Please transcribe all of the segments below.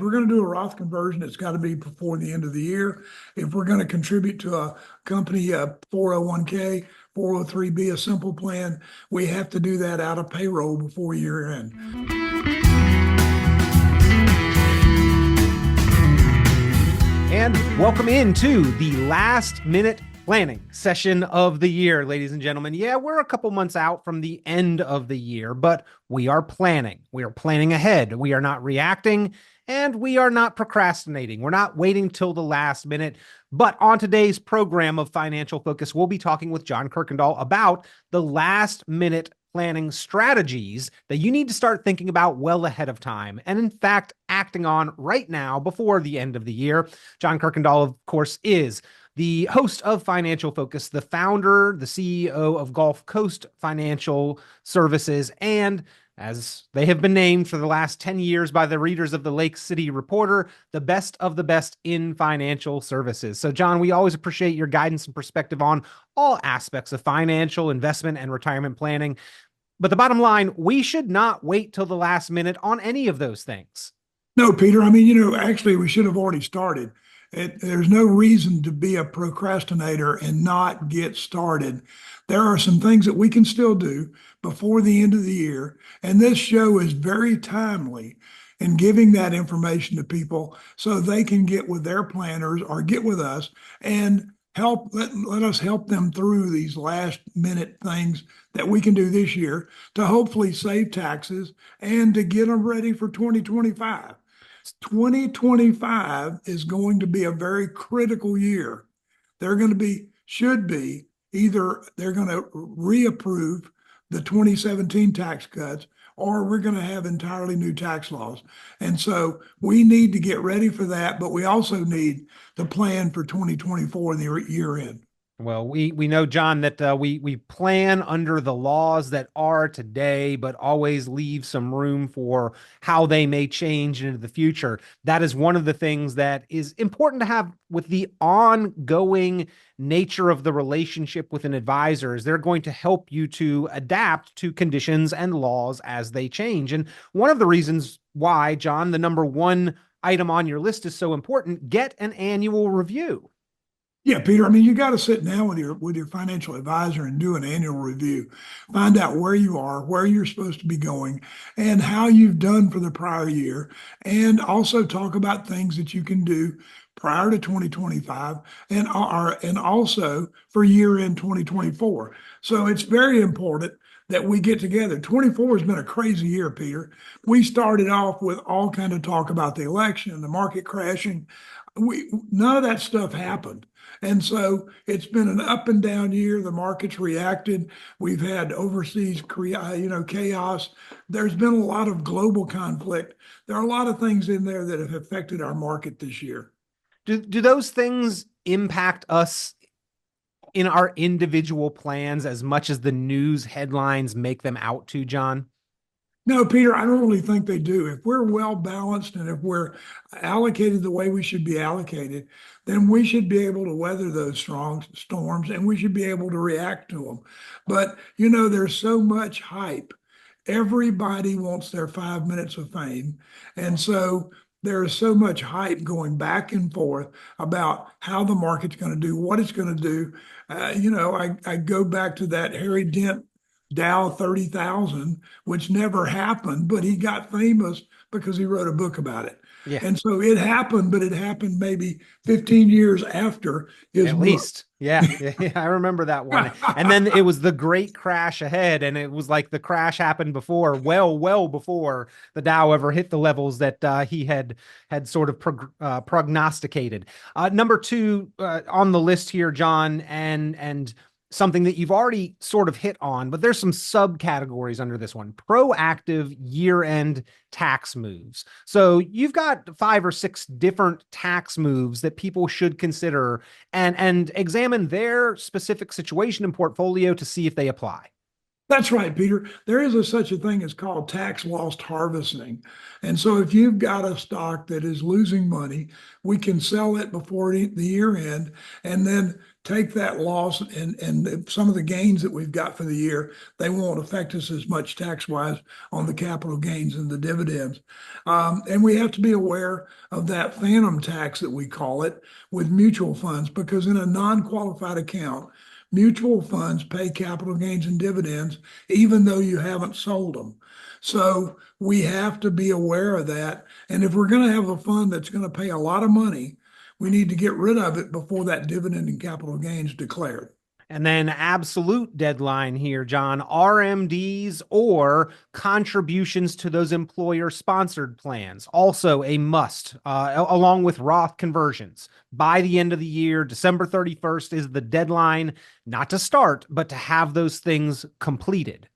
if we're going to do a Roth conversion, it's got to be before the end of the year. If we're going to contribute to a company, a 401k, 403b, a simple plan, we have to do that out of payroll before year end. And welcome into the last minute planning session of the year, ladies and gentlemen. Yeah, we're a couple months out from the end of the year, but we are planning. We are planning ahead. We are not reacting and we are not procrastinating. We're not waiting till the last minute. But on today's program of Financial Focus, we'll be talking with John Kuykendall about the last minute planning strategies that you need to start thinking about well ahead of time and, in fact, acting on right now before the end of the year. John Kuykendall, of course, is the host of Financial Focus, the founder, the CEO of GulfCoast Financial Services, and as they have been named for the last 10 years by the readers of the Lake City Reporter, the best of the best in financial services. So, John, we always appreciate your guidance and perspective on all aspects of financial, investment, and retirement planning. But the bottom line, we should not wait till the last minute on any of those things. No, Peter. I mean, actually, we should have already started. There's no reason to be a procrastinator and not get started. There are some things that we can still do before the end of the year. And this show is very timely in giving that information to people so they can get with their planners or get with us and let us help them through these last minute things that we can do this year to hopefully save taxes and to get them ready for 2025. 2025 is going to be a very critical year. They're going to be, should be, either they're going to reapprove the 2017 tax cuts or we're going to have entirely new tax laws. And so we need to get ready for that, but we also need to plan for 2024 and the year end. Well, we know, John, that we plan under the laws that are today, but always leave some room for how they may change into the future. That is one of the things that is important to have with the ongoing nature of the relationship with an advisor. Is they're going to help you to adapt to conditions and laws as they change. And one of the reasons why, John, the number one item on your list is so important, get an annual review. Yeah, Peter, I mean, you got to sit down with your financial advisor and do an annual review. Find out where you are, where you're supposed to be going, and how you've done for the prior year. And also talk about things that you can do prior to 2025 and also for year end 2024. So it's very important that we get together. 24 has been a crazy year, Peter. We started off with all kind of talk about the election, the market crashing. None of that stuff happened. And so it's been an up and down year. The market's reacted. We've had overseas, chaos. There's been a lot of global conflict. There are a lot of things in there that have affected our market this year. Do those things impact us in our individual plans as much as the news headlines make them out to, John? No, Peter, I don't really think they do. If we're well balanced and if we're allocated the way we should be allocated, then we should be able to weather those strong storms and we should be able to react to them. But, there's so much hype. Everybody wants their 5 minutes of fame. And so there is so much hype going back and forth about how the market's going to do, what it's going to do. I go back to that Harry Dent Dow 30,000, which never happened, but he got famous because he wrote a book about it. Yeah. And so it happened, but it happened maybe 15 years after his At book. least. Yeah, I remember that one. And then it was the great crash ahead, and it was like the crash happened before, well before the Dow ever hit the levels that he had sort of prognosticated. Number two on the list here, John, and something that you've already sort of hit on, but there's some subcategories under this one: proactive year-end tax moves. So you've got 5 or 6 different tax moves that people should consider and examine their specific situation and portfolio to see if they apply. That's right, Peter. There is such a thing as called tax loss harvesting. And so if you've got a stock that is losing money, we can sell it before the year end and then take that loss and some of the gains that we've got for the year, they won't affect us as much tax wise on the capital gains and the dividends. And we have to be aware of that phantom tax that we call it with mutual funds because in a non-qualified account, mutual funds pay capital gains and dividends even though you haven't sold them. So we have to be aware of that. And if we're going to have a fund that's going to pay a lot of money, we need to get rid of it before that dividend and capital gains declared. And then absolute deadline here, John, RMDs or contributions to those employer sponsored plans. Also a must, along with Roth conversions. By the end of the year, December 31st is the deadline, not to start, but to have those things completed.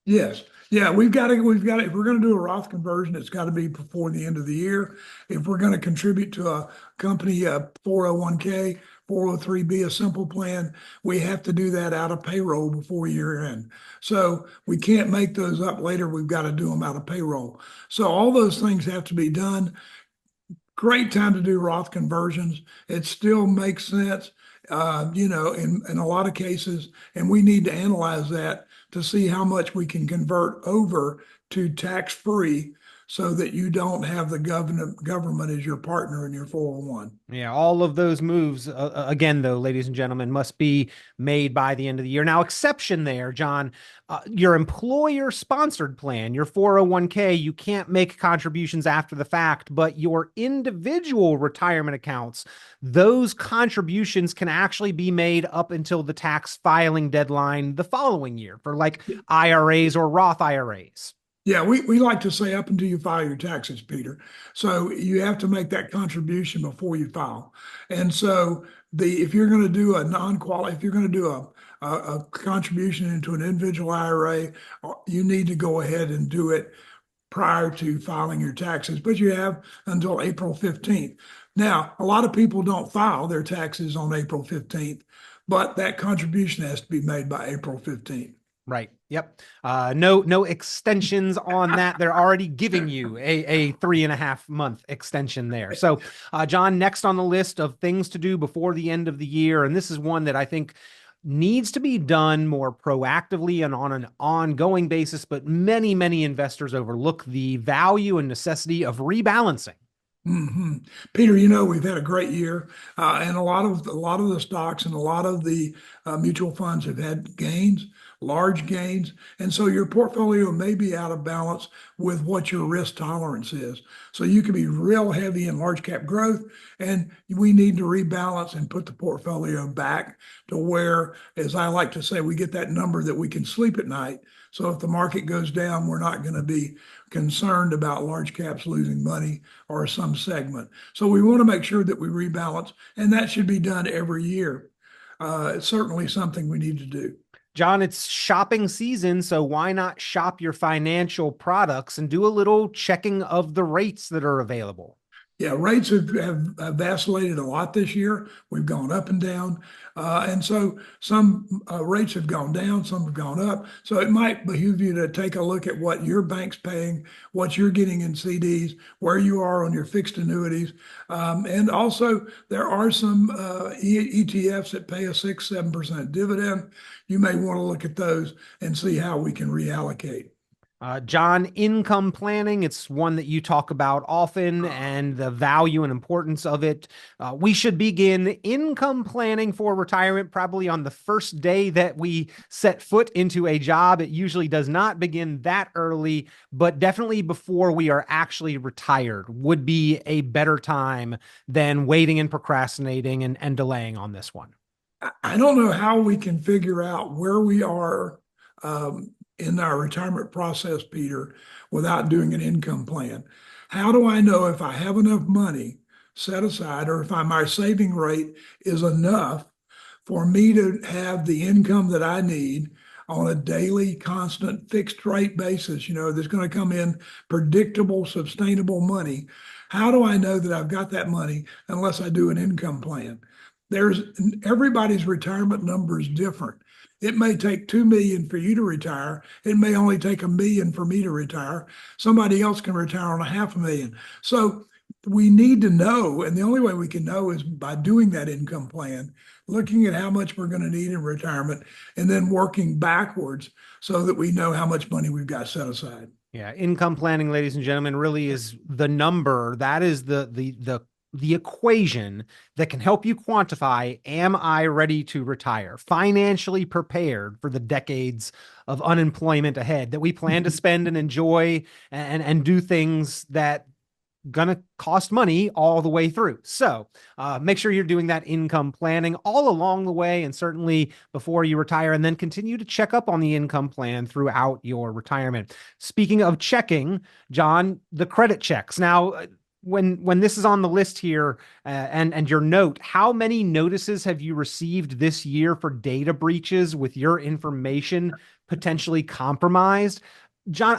Yes. Yeah, if we're going to do a Roth conversion, it's got to be before the end of the year. If we're going to contribute to a company, a 401k, 403b, a simple plan, we have to do that out of payroll before year end. So we can't make those up later. We've got to do them out of payroll. So all those things have to be done. Great time to do Roth conversions. It still makes sense, in a lot of cases, and we need to analyze that to see how much we can convert over to tax-free so that you don't have the government as your partner in your 401. Yeah, all of those moves, again, though, ladies and gentlemen, must be made by the end of the year. Now, exception there, John, your employer sponsored plan, your 401k, you can't make contributions after the fact, but your individual retirement accounts, those contributions can actually be made up until the tax filing deadline the following year for like IRAs or Roth IRAs. Yeah, we like to say up until you file your taxes, Peter. So you have to make that contribution before you file. And so if you're going to do if you're going to do a contribution into an individual IRA, you need to go ahead and do it prior to filing your taxes, but you have until April 15th. Now, a lot of people don't file their taxes on April 15th, but that contribution has to be made by April 15th. Right. Yep. No extensions on that. They're already giving you a 3.5 month extension there. So, John, next on the list of things to do before the end of the year, and this is one that I think needs to be done more proactively and on an ongoing basis, but many investors overlook the value and necessity of rebalancing. Mm-hmm. Peter, we've had a great year, and a lot of the stocks and a lot of the mutual funds have had gains, large gains, and so your portfolio may be out of balance with what your risk tolerance is. So you can be real heavy in large cap growth, and we need to rebalance and put the portfolio back to where, as I like to say, we get that number that we can sleep at night. So if the market goes down, we're not going to be concerned about large caps losing money or some segment. So we want to make sure that we rebalance, and that should be done every year. It's certainly something we need to do. John, it's shopping season, so why not shop your financial products and do a little checking of the rates that are available? Yeah, rates have vacillated a lot this year. We've gone up and down. And so some rates have gone down, some have gone up. So it might behoove you to take a look at what your bank's paying, what you're getting in CDs, where you are on your fixed annuities. And also, there are some ETFs that pay a 6-7% dividend. You may want to look at those and see how we can reallocate. John, income planning, it's one that you talk about often and the value and importance of it. We should begin income planning for retirement probably on the first day that we set foot into a job. It usually does not begin that early, but definitely before we are actually retired would be a better time than waiting and procrastinating and delaying on this one. I don't know how we can figure out where we are in our retirement process, Peter, without doing an income plan. How do I know if I have enough money set aside or if my saving rate is enough for me to have the income that I need on a daily, constant, fixed rate basis, that's going to come in predictable, sustainable money? How do I know that I've got that money unless I do an income plan? Everybody's retirement number is different. It may take 2 million for you to retire. It may only take 1 million for me to retire. Somebody else can retire on a 500,000. So we need to know, and the only way we can know is by doing that income plan, looking at how much we're going to need in retirement, and then working backwards so that we know how much money we've got set aside. Yeah, income planning, ladies and gentlemen, really is the number. That is the equation that can help you quantify, am I ready to retire, financially prepared for the decades of unemployment ahead that we plan to spend and enjoy and do things that gonna cost money all the way through. So make sure you're doing that income planning all along the way, and certainly before you retire, and then continue to check up on the income plan throughout your retirement. Speaking of checking, John, the credit checks. Now, when this is on the list here, and your note, how many notices have you received this year for data breaches with your information potentially compromised? John,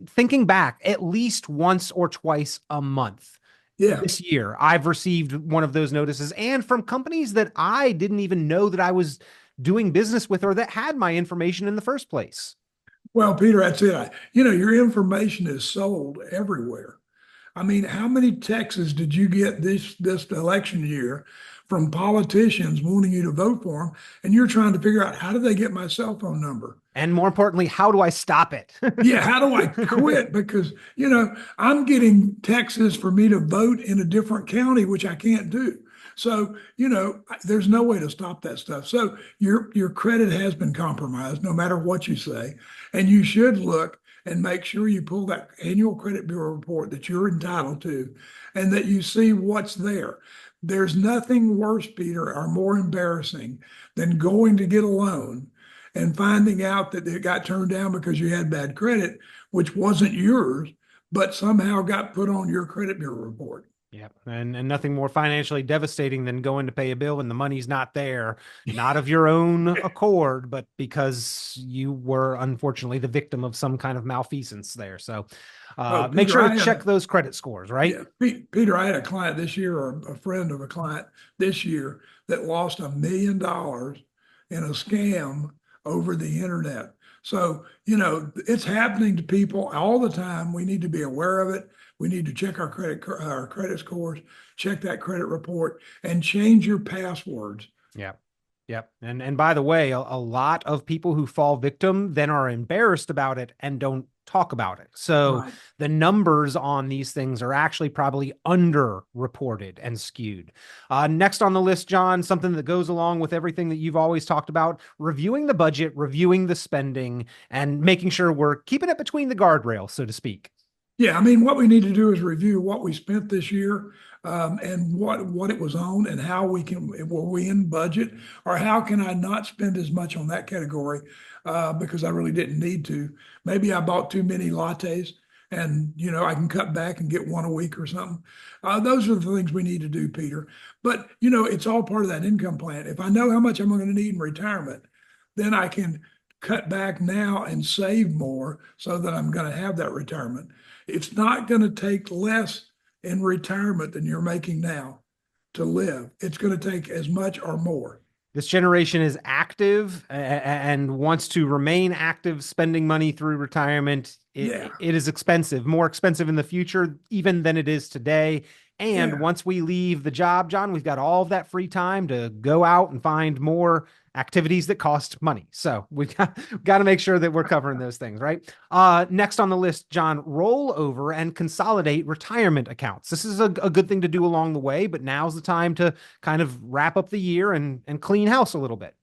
thinking back, at least once or twice a month Yeah. this year, I've received one of those notices, and from companies that I didn't even know that I was doing business with or that had my information in the first place. Well, Peter, that's it. Your information is sold everywhere. I mean, how many texts did you get this election year from politicians wanting you to vote for them, and you're trying to figure out how do they get my cell phone number? And more importantly, how do I stop it? Yeah, how do I quit? Because, I'm getting texts for me to vote in a different county, which I can't do. So, there's no way to stop that stuff. So your credit has been compromised, no matter what you say. And you should look and make sure you pull that annual credit bureau report that you're entitled to and that you see what's there. There's nothing worse, Peter, or more embarrassing than going to get a loan and finding out that it got turned down because you had bad credit, which wasn't yours, but somehow got put on your credit bureau report. Yeah, and nothing more financially devastating than going to pay a bill and the money's not there, not of your own accord, but because you were unfortunately the victim of some kind of malfeasance there. So make sure to check those credit scores, right? Yeah, Peter, I had a client this year, or a friend of a client this year, that lost $1 million in a scam over the internet. So, it's happening to people all the time. We need to be aware of it. We need to check our credit scores, check that credit report, and change your passwords. Yeah. Yep. And by the way, a lot of people who fall victim then are embarrassed about it and don't talk about it. So Right. the numbers on these things are actually probably underreported and skewed. Next on the list, John, something that goes along with everything that you've always talked about, reviewing the budget, reviewing the spending, and making sure we're keeping it between the guardrails, so to speak. Yeah, I mean, what we need to do is review what we spent this year, and what it was on, and how were we in budget, or how can I not spend as much on that category because I really didn't need to. Maybe I bought too many lattes, and I can cut back and get one a week or something. Those are the things we need to do, Peter. But it's all part of that income plan. If I know how much I'm going to need in retirement, then I can cut back now and save more so that I'm going to have that retirement. It's not going to take less in retirement than you're making now to live. It's going to take as much or more. This generation is active and wants to remain active, spending money through retirement. It is expensive, more expensive in the future, even than it is today. And once we leave the job, John, we've got all of that free time to go out and find more activities that cost money. So we've got to make sure that we're covering those things, right? Next on the list, John, roll over and consolidate retirement accounts. This is a good thing to do along the way, but now's the time to kind of wrap up the year and clean house a little bit.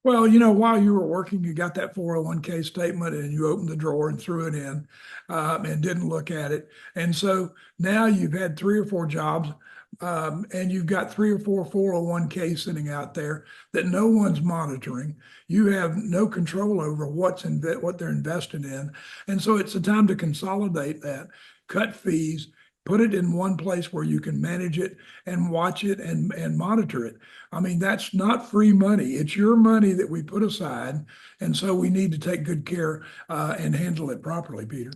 Well, while you were working, you got that 401k statement and you opened the drawer and threw it in, and didn't look at it. And so now you've had 3 or 4 jobs, and you've got 3 or 4 401k sitting out there that no one's monitoring. You have no control over what they're invested in. And so it's the time to consolidate that, cut fees, put it in one place where you can manage it and watch it and monitor it. I mean, that's not free money. It's your money that we put aside. And so we need to take good care and handle it properly, Peter.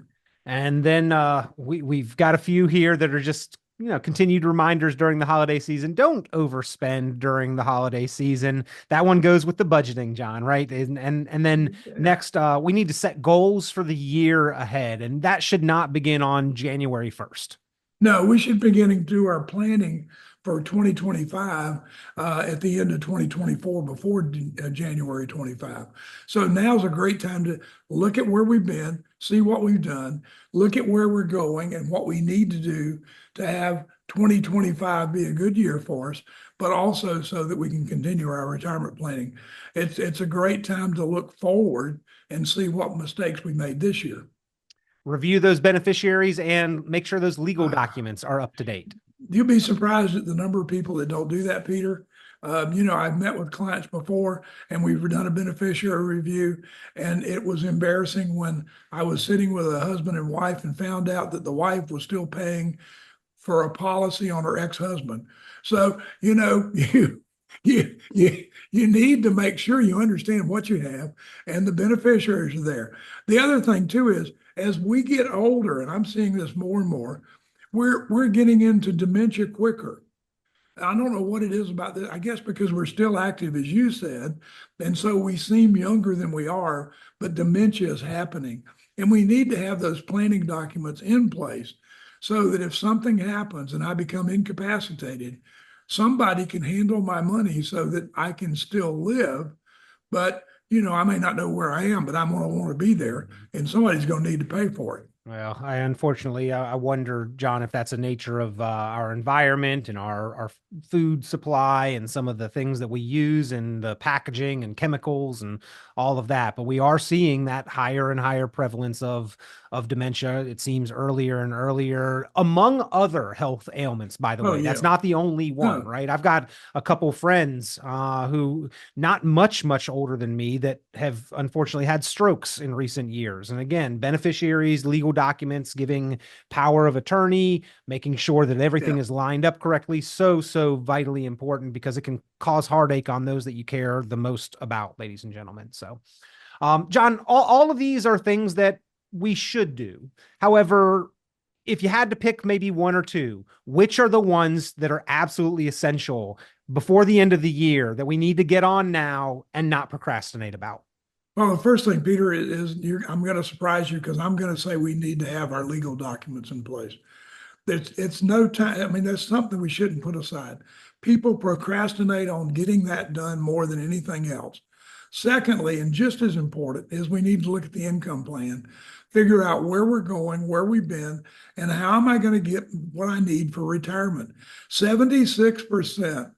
And then we've got a few here that are just continued reminders during the holiday season. Don't overspend during the holiday season. That one goes with the budgeting, John, right? And then next, we need to set goals for the year ahead, and that should not begin on January 1st. No, we should begin to do our planning for 2025 at the end of 2024 before January 25. So now's a great time to look at where we've been, see what we've done, look at where we're going and what we need to do to have 2025 be a good year for us, but also so that we can continue our retirement planning. It's a great time to look forward and see what mistakes we made this year. Review those beneficiaries and make sure those legal documents are up to date. You'll be surprised at the number of people that don't do that, Peter. I've met with clients before and we've done a beneficiary review, and it was embarrassing when I was sitting with a husband and wife and found out that the wife was still paying for a policy on her ex-husband. So, you need to make sure you understand what you have and the beneficiaries are there. The other thing too is, as we get older, and I'm seeing this more and more, we're getting into dementia quicker. I don't know what it is about that. I guess because we're still active, as you said, and so we seem younger than we are, but dementia is happening. And we need to have those planning documents in place so that if something happens and I become incapacitated, somebody can handle my money so that I can still live. But I may not know where I am, but I'm going to want to be there, and somebody's going to need to pay for it. Well, unfortunately, I wonder, John, if that's a nature of our environment and our food supply and some of the things that we use and the packaging and chemicals and all of that. But we are seeing that higher and higher prevalence of dementia. It seems earlier and earlier, among other health ailments, by the way. Yeah. That's not the only one, right? I've got a couple friends who not much older than me that have unfortunately had strokes in recent years. And again, beneficiaries, legal documents, giving power of attorney, making sure that everything is lined up correctly. So vitally important, because it can cause heartache on those that you care the most about, ladies and gentlemen. So, John, all of these are things that we should do. However, if you had to pick maybe one or two, which are the ones that are absolutely essential before the end of the year that we need to get on now and not procrastinate about? Well, the first thing, Peter, is I'm going to surprise you, because I'm going to say we need to have our legal documents in place. It's no time. I mean, that's something we shouldn't put aside. People procrastinate on getting that done more than anything else. Secondly, and just as important, is we need to look at the income plan, figure out where we're going, where we've been, and how am I going to get what I need for retirement. 76%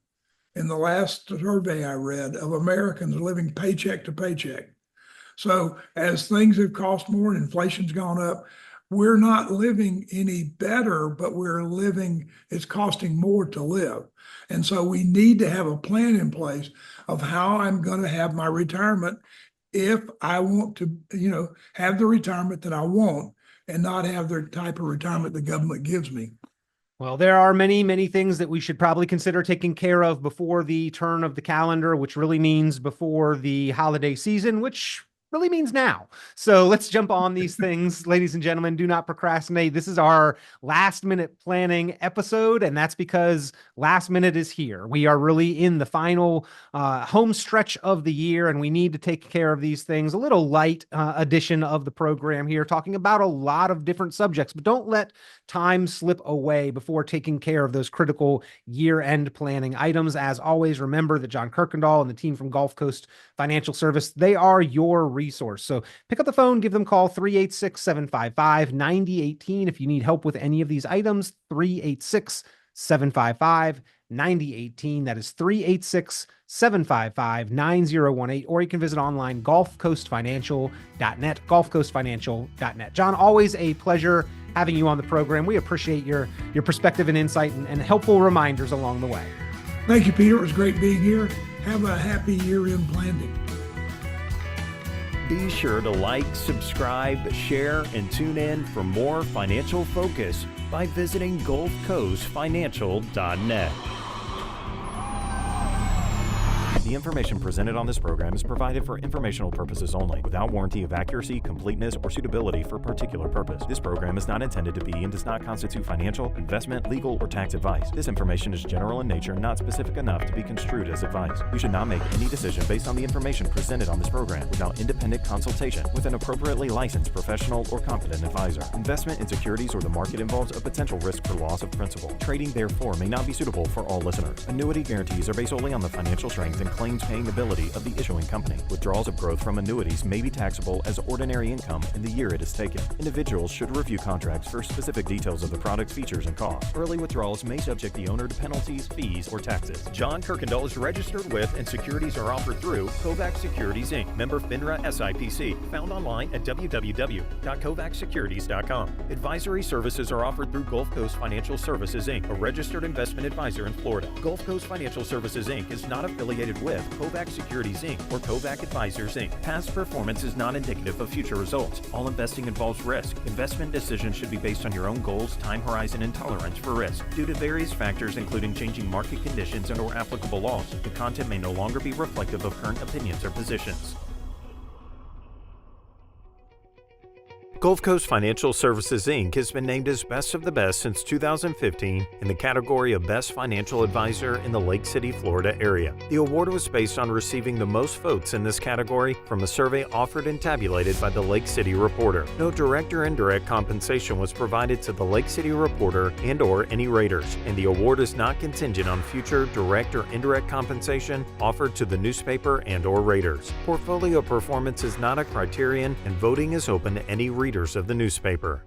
in the last survey I read of Americans are living paycheck to paycheck. So as things have cost more and inflation's gone up, we're not living any better, but it's costing more to live. And so we need to have a plan in place of how I'm going to have my retirement if I want to, have the retirement that I want and not have the type of retirement the government gives me. Well, there are many things that we should probably consider taking care of before the turn of the calendar, which really means before the holiday season, which really means now. So let's jump on these things, ladies and gentlemen. Do not procrastinate. This is our last minute planning episode, and that's because last minute is here. We are really in the final home stretch of the year, and we need to take care of these things. A little light edition of the program here, talking about a lot of different subjects, but don't let time slip away before taking care of those critical year-end planning items. As always, remember that John Kuykendall and the team from GulfCoast Financial Service, they are your resource. So pick up the phone, give them a call, 386-755-9018. If you need help with any of these items, 386-755-9018. That is 386-755-9018. Or you can visit online, GulfCoastFinancial.net, GulfCoastFinancial.net. John, always a pleasure having you on the program. We appreciate your perspective and insight and helpful reminders along the way. Thank you, Peter. It was great being here. Have a happy year-end planning. Be sure to like, subscribe, share, and tune in for more financial focus by visiting GulfCoastFinancial.net. The The information presented on this program is provided for informational purposes only, without warranty of accuracy, completeness, or suitability for a particular purpose. This program is not intended to be and does not constitute financial, investment, legal, or tax advice. This information is general in nature, not specific enough to be construed as advice. You should not make any decision based on the information presented on this program without independent consultation with an appropriately licensed professional or competent advisor. Investment in securities or the market involves a potential risk for loss of principal. Trading, therefore, may not be suitable for all listeners. Annuity guarantees are based solely on the financial strength and claims-paying ability of the issuing company. Withdrawals of growth from annuities may be taxable as ordinary income in the year it is taken. Individuals should review contracts for specific details of the product's features and costs. Early withdrawals may subject the owner to penalties, fees, or taxes. John Kuykendall is registered with and securities are offered through Kovac Securities Inc., member FINRA SIPC, found online at www.kovacsecurities.com. Advisory services are offered through GulfCoast Financial Services Inc., a registered investment advisor in Florida. GulfCoast Financial Services Inc. is not affiliated with Kovac Securities Inc. or Kovac Advisors Inc. Past performance is not indicative of future results. All investing involves risk. Investment decisions should be based on your own goals, time horizon, and tolerance for risk. Due to various factors including changing market conditions and/or applicable laws, the content may no longer be reflective of current opinions or positions. GulfCoast Financial Services Inc. has been named as Best of the Best since 2015 in the category of Best Financial Advisor in the Lake City, Florida area. The award was based on receiving the most votes in this category from a survey offered and tabulated by the Lake City Reporter. No direct or indirect compensation was provided to the Lake City Reporter and/or any raters, and the award is not contingent on future direct or indirect compensation offered to the newspaper and/or raters. Portfolio performance is not a criterion, and voting is open to any readers of the newspaper.